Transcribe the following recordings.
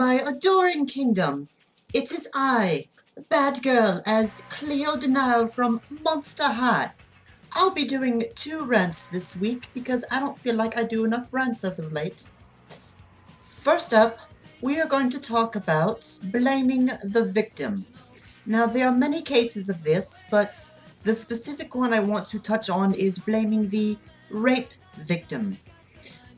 my adoring kingdom. It is I, Bad Girl, as Cleo Denial from Monster High. I'll be doing 2 rants this week because I don't feel like I do enough rants as of late. First up, we are going to talk about blaming the victim. Now, there are many cases of this, but the specific one I want to touch on is blaming the rape victim.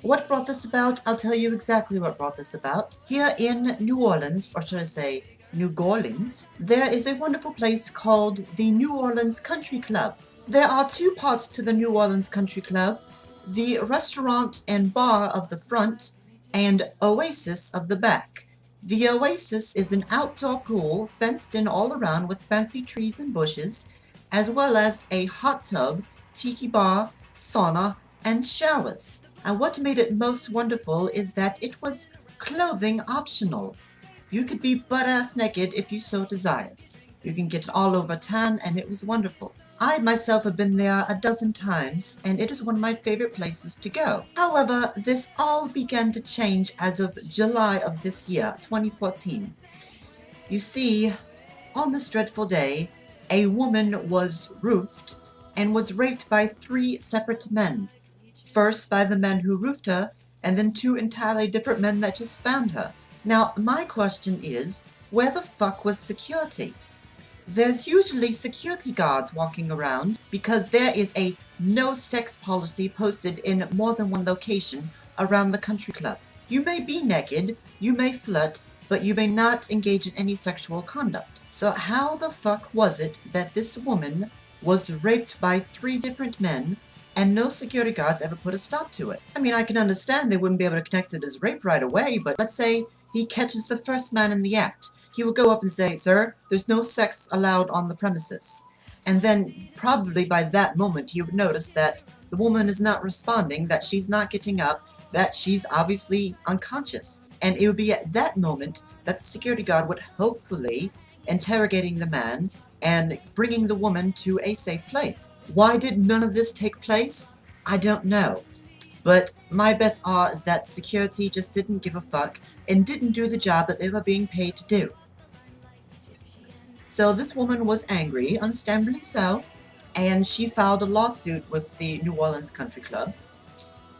What brought this about? I'll tell you exactly what brought this about. Here in New Orleans, or should I say New Orleans, there is a wonderful place called the New Orleans Country Club. There are 2 parts to the New Orleans Country Club, the restaurant and bar of the front, and Oasis of the back. The Oasis is an outdoor pool fenced in all around with fancy trees and bushes, as well as a hot tub, tiki bar, sauna, and showers. And what made it most wonderful is that it was clothing optional. You could be butt-ass naked if you so desired. You can get all over tan, and it was wonderful. I myself have been there a dozen times, and it is one of my favorite places to go. However, this all began to change as of July of this year, 2014. You see, on this dreadful day, a woman was roofed and was raped by 3 separate men. First by the men who roofed her, and then 2 entirely different men that just found her. Now, my question is, where the fuck was security? There's usually security guards walking around because there is a no sex policy posted in more than one location around the country club. You may be naked, you may flirt, but you may not engage in any sexual conduct. So how the fuck was it that this woman was raped by 3 different men and no security guards ever put a stop to it? I mean, I can understand they wouldn't be able to connect it as rape right away, but let's say he catches the first man in the act. He would go up and say, "Sir, there's no sex allowed on the premises." And then probably by that moment he would notice that the woman is not responding, that she's not getting up, that she's obviously unconscious. And it would be at that moment that the security guard would hopefully interrogating the man and bringing the woman to a safe place. Why did none of this take place? I don't know. But my bets are is that security just didn't give a fuck and didn't do the job that they were being paid to do. So this woman was angry, understandably so, and she filed a lawsuit with the New Orleans Country Club.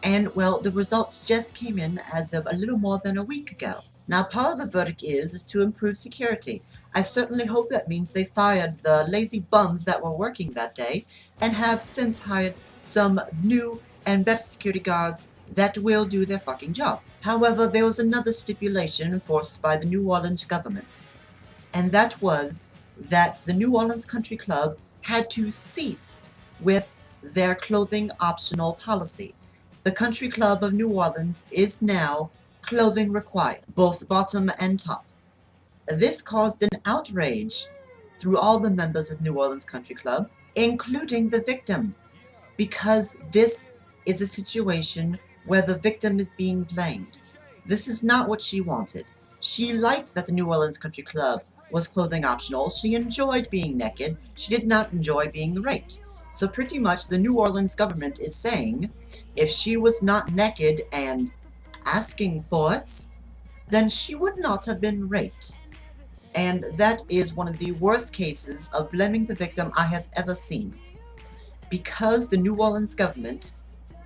And, well, the results just came in as of a little more than a week ago. Now, part of the verdict is to improve security. I certainly hope that means they fired the lazy bums that were working that day and have since hired some new and better security guards that will do their fucking job. However, there was another stipulation enforced by the New Orleans government, and that was that the New Orleans Country Club had to cease with their clothing optional policy. The Country Club of New Orleans is now clothing required, both bottom and top. This caused an outrage through all the members of New Orleans Country Club, including the victim, because this is a situation where the victim is being blamed. This is not what she wanted. She liked that the New Orleans Country Club was clothing optional. She enjoyed being naked. She did not enjoy being raped. So pretty much the New Orleans government is saying if she was not naked and asking for it, then she would not have been raped. And that is one of the worst cases of blaming the victim I have ever seen. Because the New Orleans government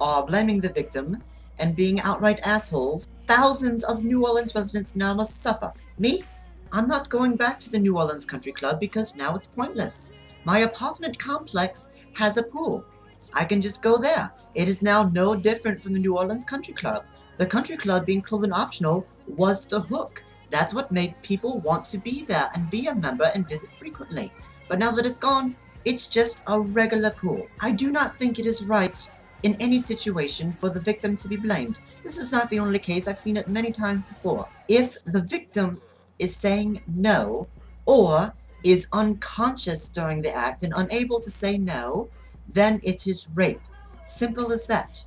are blaming the victim and being outright assholes, thousands of New Orleans residents now must suffer. Me? I'm not going back to the New Orleans Country Club because now it's pointless. My apartment complex has a pool. I can just go there. It is now no different from the New Orleans Country Club. The country club being clothing optional was the hook. That's what made people want to be there and be a member and visit frequently. But now that it's gone, it's just a regular pool. I do not think it is right in any situation for the victim to be blamed. This is not the only case. I've seen it many times before. If the victim is saying no, or is unconscious during the act and unable to say no, then it is rape. Simple as that.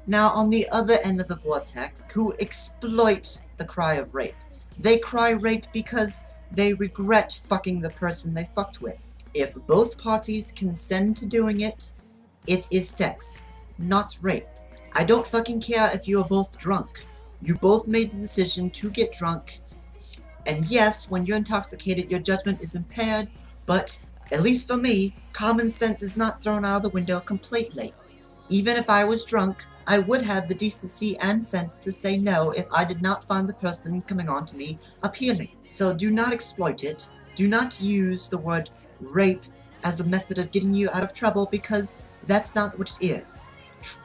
Now, on the other end of the vortex, who exploit the cry of rape. They cry rape because they regret fucking the person they fucked with. If both parties consent to doing it, it is sex, not rape. I don't fucking care if you are both drunk. You both made the decision to get drunk, And yes, when you're intoxicated, your judgment is impaired, but at least for me, common sense is not thrown out of the window completely. Even if I was drunk, I would have the decency and sense to say no if I did not find the person coming on to me appealing. So do not exploit it. Do not use the word rape as a method of getting you out of trouble, because that's not what it is.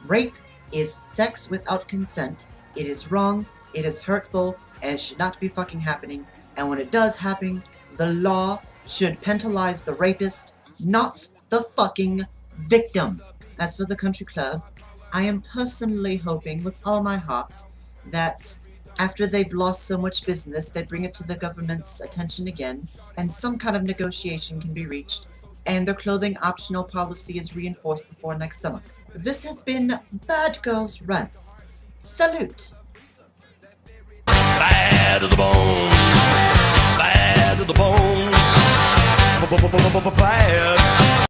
Rape is sex without consent. It is wrong, it is hurtful, and it should not be fucking happening. And when it does happen, the law should penalize the rapist, not the fucking victim. As for the country club, I am personally hoping with all my heart that after they've lost so much business, they bring it to the government's attention again, and some kind of negotiation can be reached, and their clothing optional policy is reinforced before next summer. This has been Bad Girls Rants. Salute! Bad to the bone.